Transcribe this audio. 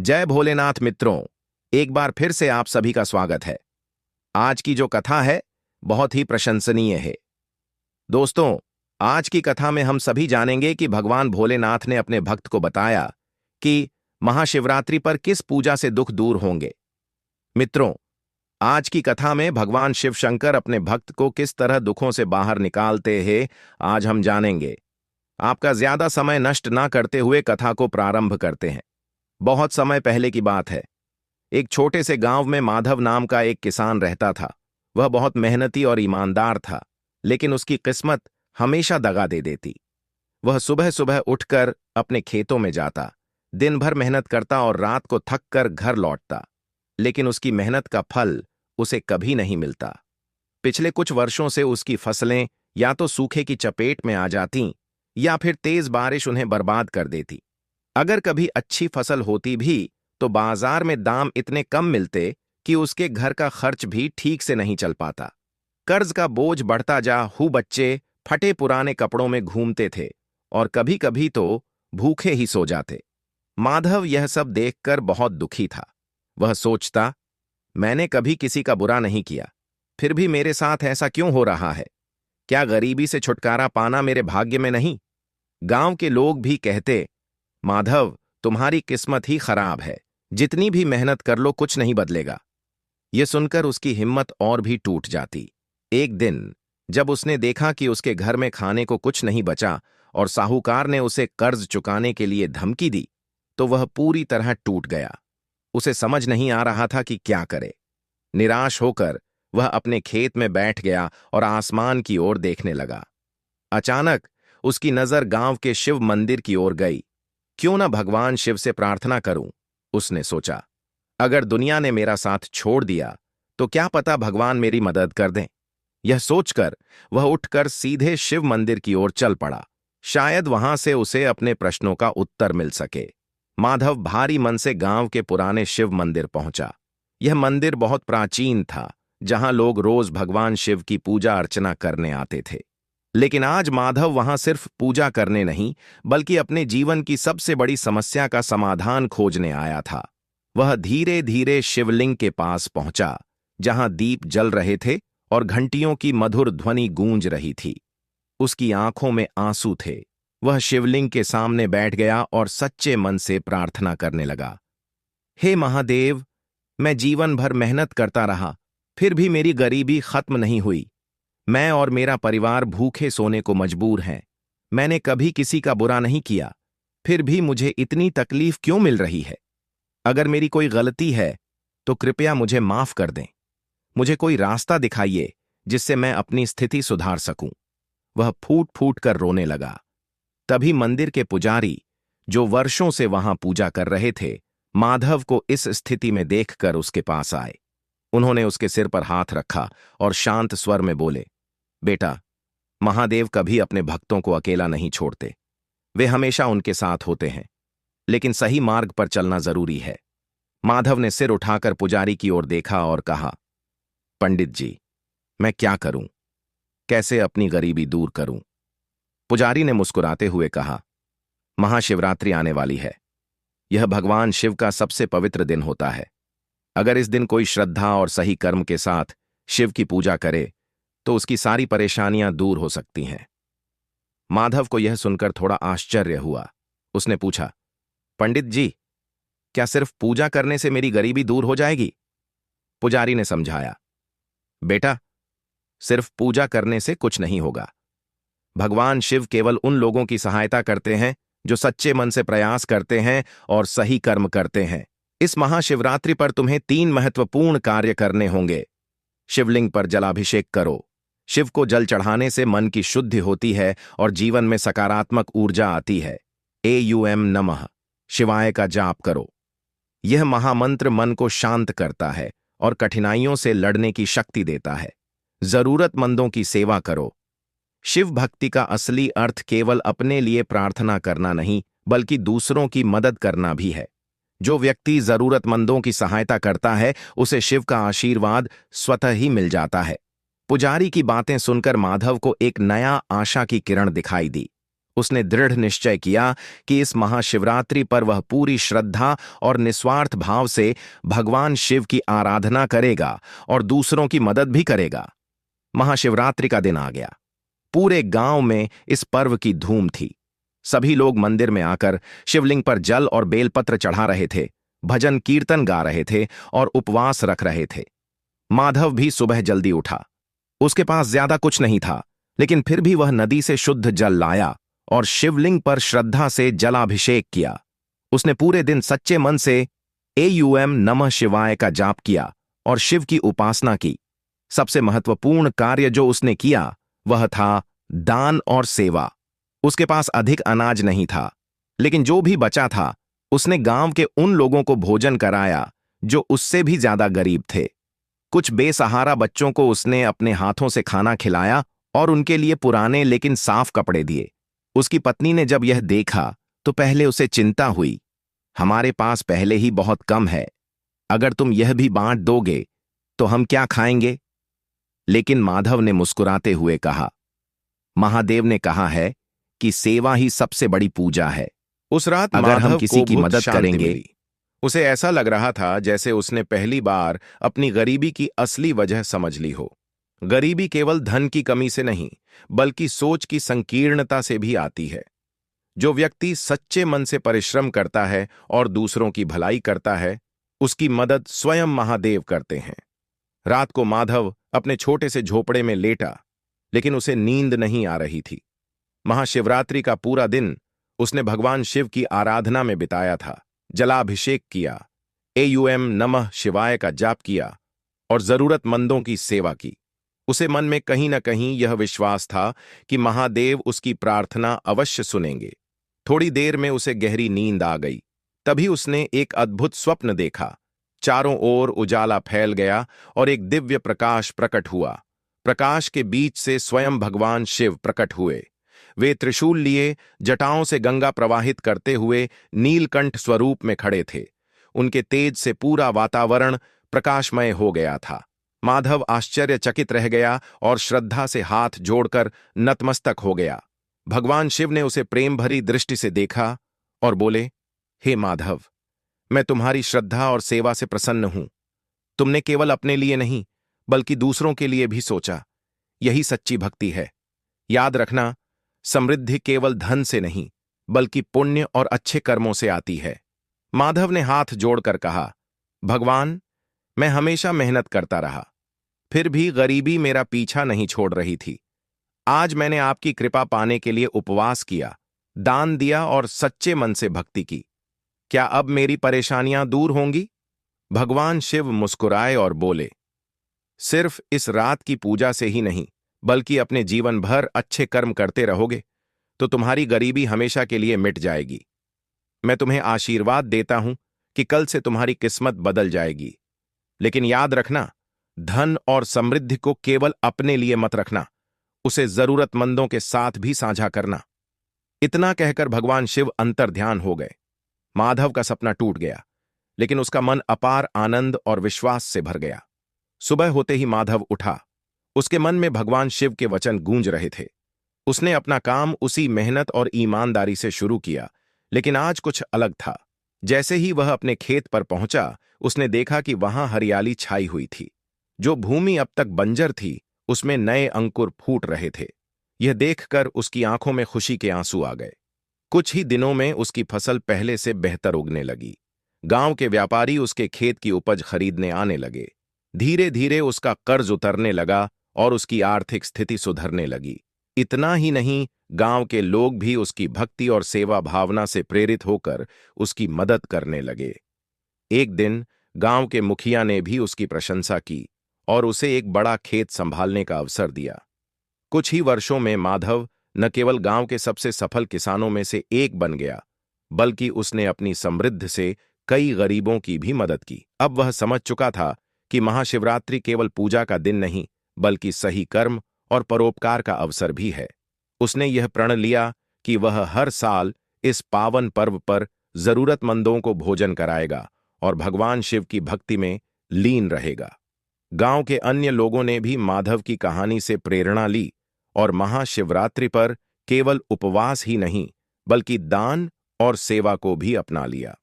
जय भोलेनाथ मित्रों, एक बार फिर से आप सभी का स्वागत है। आज की जो कथा है बहुत ही प्रशंसनीय है। दोस्तों, आज की कथा में हम सभी जानेंगे कि भगवान भोलेनाथ ने अपने भक्त को बताया कि महाशिवरात्रि पर किस पूजा से दुख दूर होंगे। मित्रों, आज की कथा में भगवान शिव शंकर अपने भक्त को किस तरह दुखों से बाहर निकालते हैं, आज हम जानेंगे। आपका ज्यादा समय नष्ट ना करते हुए कथा को प्रारंभ करते हैं। बहुत समय पहले की बात है। एक छोटे से गांव में माधव नाम का एक किसान रहता था। वह बहुत मेहनती और ईमानदार था, लेकिन उसकी किस्मत हमेशा दगा दे देती। वह सुबह सुबह उठकर अपने खेतों में जाता, दिन भर मेहनत करता और रात को थक कर घर लौटता, लेकिन उसकी मेहनत का फल उसे कभी नहीं मिलता। पिछले कुछ वर्षों से उसकी फसलें या तो सूखे की चपेट में आ जातीं या फिर तेज बारिश उन्हें बर्बाद कर देती। अगर कभी अच्छी फसल होती भी तो बाजार में दाम इतने कम मिलते कि उसके घर का खर्च भी ठीक से नहीं चल पाता। कर्ज का बोझ बढ़ता बच्चे फटे पुराने कपड़ों में घूमते थे और कभी कभी तो भूखे ही सो जाते। माधव यह सब देखकर बहुत दुखी था। वह सोचता, मैंने कभी किसी का बुरा नहीं किया, फिर भी मेरे साथ ऐसा क्यों हो रहा है? क्या गरीबी से छुटकारा पाना मेरे भाग्य में नहीं? गांव के लोग भी कहते, माधव, तुम्हारी किस्मत ही खराब है, जितनी भी मेहनत कर लो कुछ नहीं बदलेगा। यह सुनकर उसकी हिम्मत और भी टूट जाती। एक दिन जब उसने देखा कि उसके घर में खाने को कुछ नहीं बचा और साहूकार ने उसे कर्ज चुकाने के लिए धमकी दी, तो वह पूरी तरह टूट गया। उसे समझ नहीं आ रहा था कि क्या करे। निराश होकर वह अपने खेत में बैठ गया और आसमान की ओर देखने लगा। अचानक उसकी नजर गांव के शिव मंदिर की ओर गई। क्यों न भगवान शिव से प्रार्थना करूं, उसने सोचा। अगर दुनिया ने मेरा साथ छोड़ दिया तो क्या पता भगवान मेरी मदद कर दें। यह सोचकर वह उठकर सीधे शिव मंदिर की ओर चल पड़ा। शायद वहां से उसे अपने प्रश्नों का उत्तर मिल सके। माधव भारी मन से गांव के पुराने शिव मंदिर पहुंचा। यह मंदिर बहुत प्राचीन था, जहां लोग रोज भगवान शिव की पूजा अर्चना करने आते थे। लेकिन आज माधव वहां सिर्फ पूजा करने नहीं, बल्कि अपने जीवन की सबसे बड़ी समस्या का समाधान खोजने आया था। वह धीरे धीरे शिवलिंग के पास पहुंचा, जहां दीप जल रहे थे और घंटियों की मधुर ध्वनि गूंज रही थी। उसकी आंखों में आंसू थे। वह शिवलिंग के सामने बैठ गया और सच्चे मन से प्रार्थना करने लगा। हे महादेव, मैं जीवन भर मेहनत करता रहा, फिर भी मेरी गरीबी खत्म नहीं हुई। मैं और मेरा परिवार भूखे सोने को मजबूर हैं। मैंने कभी किसी का बुरा नहीं किया, फिर भी मुझे इतनी तकलीफ क्यों मिल रही है? अगर मेरी कोई गलती है तो कृपया मुझे माफ कर दें। मुझे कोई रास्ता दिखाइए जिससे मैं अपनी स्थिति सुधार सकूं। वह फूट फूट कर रोने लगा। तभी मंदिर के पुजारी, जो वर्षों से वहां पूजा कर रहे थे, माधव को इस स्थिति में देखकर उसके पास आए। उन्होंने उसके सिर पर हाथ रखा और शांत स्वर में बोले, बेटा, महादेव कभी अपने भक्तों को अकेला नहीं छोड़ते। वे हमेशा उनके साथ होते हैं, लेकिन सही मार्ग पर चलना जरूरी है। माधव ने सिर उठाकर पुजारी की ओर देखा और कहा, पंडित जी, मैं क्या करूं? कैसे अपनी गरीबी दूर करूं? पुजारी ने मुस्कुराते हुए कहा, महाशिवरात्रि आने वाली है। यह भगवान शिव का सबसे पवित्र दिन होता है। अगर इस दिन कोई श्रद्धा और सही कर्म के साथ शिव की पूजा करे तो उसकी सारी परेशानियां दूर हो सकती हैं। माधव को यह सुनकर थोड़ा आश्चर्य हुआ। उसने पूछा, पंडित जी, क्या सिर्फ पूजा करने से मेरी गरीबी दूर हो जाएगी? पुजारी ने समझाया, बेटा, सिर्फ पूजा करने से कुछ नहीं होगा। भगवान शिव केवल उन लोगों की सहायता करते हैं जो सच्चे मन से प्रयास करते हैं और सही कर्म करते हैं। इस महाशिवरात्रि पर तुम्हें 3 महत्वपूर्ण कार्य करने होंगे। शिवलिंग पर जलाभिषेक करो। शिव को जल चढ़ाने से मन की शुद्धि होती है और जीवन में सकारात्मक ऊर्जा आती है। एयूएम नमः शिवाय का जाप करो। यह महामंत्र मन को शांत करता है और कठिनाइयों से लड़ने की शक्ति देता है। जरूरतमंदों की सेवा करो। शिव भक्ति का असली अर्थ केवल अपने लिए प्रार्थना करना नहीं, बल्कि दूसरों की मदद करना भी है। जो व्यक्ति जरूरतमंदों की सहायता करता है, उसे शिव का आशीर्वाद स्वतः ही मिल जाता है। पुजारी की बातें सुनकर माधव को एक नया आशा की किरण दिखाई दी। उसने दृढ़ निश्चय किया कि इस महाशिवरात्रि पर वह पूरी श्रद्धा और निस्वार्थ भाव से भगवान शिव की आराधना करेगा और दूसरों की मदद भी करेगा। महाशिवरात्रि का दिन आ गया। पूरे गांव में इस पर्व की धूम थी। सभी लोग मंदिर में आकर शिवलिंग पर जल और बेलपत्र चढ़ा रहे थे, भजन कीर्तन गा रहे थे और उपवास रख रहे थे। माधव भी सुबह जल्दी उठा। उसके पास ज्यादा कुछ नहीं था, लेकिन फिर भी वह नदी से शुद्ध जल लाया और शिवलिंग पर श्रद्धा से जलाभिषेक किया। उसने पूरे दिन सच्चे मन से एयूएम नमः शिवाय का जाप किया और शिव की उपासना की। सबसे महत्वपूर्ण कार्य जो उसने किया वह था दान और सेवा। उसके पास अधिक अनाज नहीं था, लेकिन जो भी बचा था उसने गांव के उन लोगों को भोजन कराया जो उससे भी ज्यादा गरीब थे। कुछ बेसहारा बच्चों को उसने अपने हाथों से खाना खिलाया और उनके लिए पुराने लेकिन साफ कपड़े दिए। उसकी पत्नी ने जब यह देखा तो पहले उसे चिंता हुई। हमारे पास पहले ही बहुत कम है, अगर तुम यह भी बांट दोगे तो हम क्या खाएंगे? लेकिन माधव ने मुस्कुराते हुए कहा, महादेव ने कहा है कि सेवा ही सबसे बड़ी पूजा है। उस रात अगर हम माधव किसी को की बहुत मदद शांति करेंगे। मिली। उसे ऐसा लग रहा था जैसे उसने पहली बार अपनी गरीबी की असली वजह समझ ली हो। गरीबी केवल धन की कमी से नहीं, बल्कि सोच की संकीर्णता से भी आती है। जो व्यक्ति सच्चे मन से परिश्रम करता है और दूसरों की भलाई करता है, उसकी मदद स्वयं महादेव करते हैं। रात को माधव अपने छोटे से झोपड़े में लेटा, लेकिन उसे नींद नहीं आ रही थी। महाशिवरात्रि का पूरा दिन उसने भगवान शिव की आराधना में बिताया था। जलाभिषेक किया, एयूएम नमः शिवाय का जाप किया और जरूरतमंदों की सेवा की। उसे मन में कहीं न कहीं यह विश्वास था कि महादेव उसकी प्रार्थना अवश्य सुनेंगे। थोड़ी देर में उसे गहरी नींद आ गई। तभी उसने एक अद्भुत स्वप्न देखा। चारों ओर उजाला फैल गया और एक दिव्य प्रकाश प्रकट हुआ। प्रकाश के बीच से स्वयं भगवान शिव प्रकट हुए। वे त्रिशूल लिए जटाओं से गंगा प्रवाहित करते हुए नीलकंठ स्वरूप में खड़े थे। उनके तेज से पूरा वातावरण प्रकाशमय हो गया था। माधव आश्चर्यचकित रह गया और श्रद्धा से हाथ जोड़कर नतमस्तक हो गया। भगवान शिव ने उसे प्रेम भरी दृष्टि से देखा और बोले, हे माधव, मैं तुम्हारी श्रद्धा और सेवा से प्रसन्न हूं। तुमने केवल अपने लिए नहीं, बल्कि दूसरों के लिए भी सोचा। यही सच्ची भक्ति है। याद रखना, समृद्धि केवल धन से नहीं, बल्कि पुण्य और अच्छे कर्मों से आती है। माधव ने हाथ जोड़कर कहा, भगवान, मैं हमेशा मेहनत करता रहा, फिर भी गरीबी मेरा पीछा नहीं छोड़ रही थी। आज मैंने आपकी कृपा पाने के लिए उपवास किया, दान दिया और सच्चे मन से भक्ति की। क्या अब मेरी परेशानियां दूर होंगी? भगवान शिव मुस्कुराए और बोले, सिर्फ इस रात की पूजा से ही नहीं, बल्कि अपने जीवन भर अच्छे कर्म करते रहोगे तो तुम्हारी गरीबी हमेशा के लिए मिट जाएगी। मैं तुम्हें आशीर्वाद देता हूं कि कल से तुम्हारी किस्मत बदल जाएगी। लेकिन याद रखना, धन और समृद्धि को केवल अपने लिए मत रखना, उसे जरूरतमंदों के साथ भी साझा करना। इतना कहकर भगवान शिव अंतर्ध्यान हो गए। माधव का सपना टूट गया, लेकिन उसका मन अपार आनंद और विश्वास से भर गया। सुबह होते ही माधव उठा। उसके मन में भगवान शिव के वचन गूंज रहे थे। उसने अपना काम उसी मेहनत और ईमानदारी से शुरू किया, लेकिन आज कुछ अलग था। जैसे ही वह अपने खेत पर पहुंचा, उसने देखा कि वहां हरियाली छाई हुई थी। जो भूमि अब तक बंजर थी, उसमें नए अंकुर फूट रहे थे। यह देखकर उसकी आंखों में खुशी के आंसू आ गए। कुछ ही दिनों में उसकी फसल पहले से बेहतर उगने लगी। गांव के व्यापारी उसके खेत की उपज खरीदने आने लगे। धीरे धीरे उसका कर्ज उतरने लगा और उसकी आर्थिक स्थिति सुधरने लगी। इतना ही नहीं, गांव के लोग भी उसकी भक्ति और सेवा भावना से प्रेरित होकर उसकी मदद करने लगे। एक दिन गांव के मुखिया ने भी उसकी प्रशंसा की और उसे एक बड़ा खेत संभालने का अवसर दिया। कुछ ही वर्षों में माधव न केवल गांव के सबसे सफल किसानों में से एक बन गया, बल्कि उसने अपनी समृद्धि से कई गरीबों की भी मदद की। अब वह समझ चुका था कि महाशिवरात्रि केवल पूजा का दिन नहीं, बल्कि सही कर्म और परोपकार का अवसर भी है। उसने यह प्रण लिया कि वह हर साल इस पावन पर्व पर जरूरतमंदों को भोजन कराएगा और भगवान शिव की भक्ति में लीन रहेगा। गांव के अन्य लोगों ने भी माधव की कहानी से प्रेरणा ली और महाशिवरात्रि पर केवल उपवास ही नहीं बल्कि दान और सेवा को भी अपना लिया।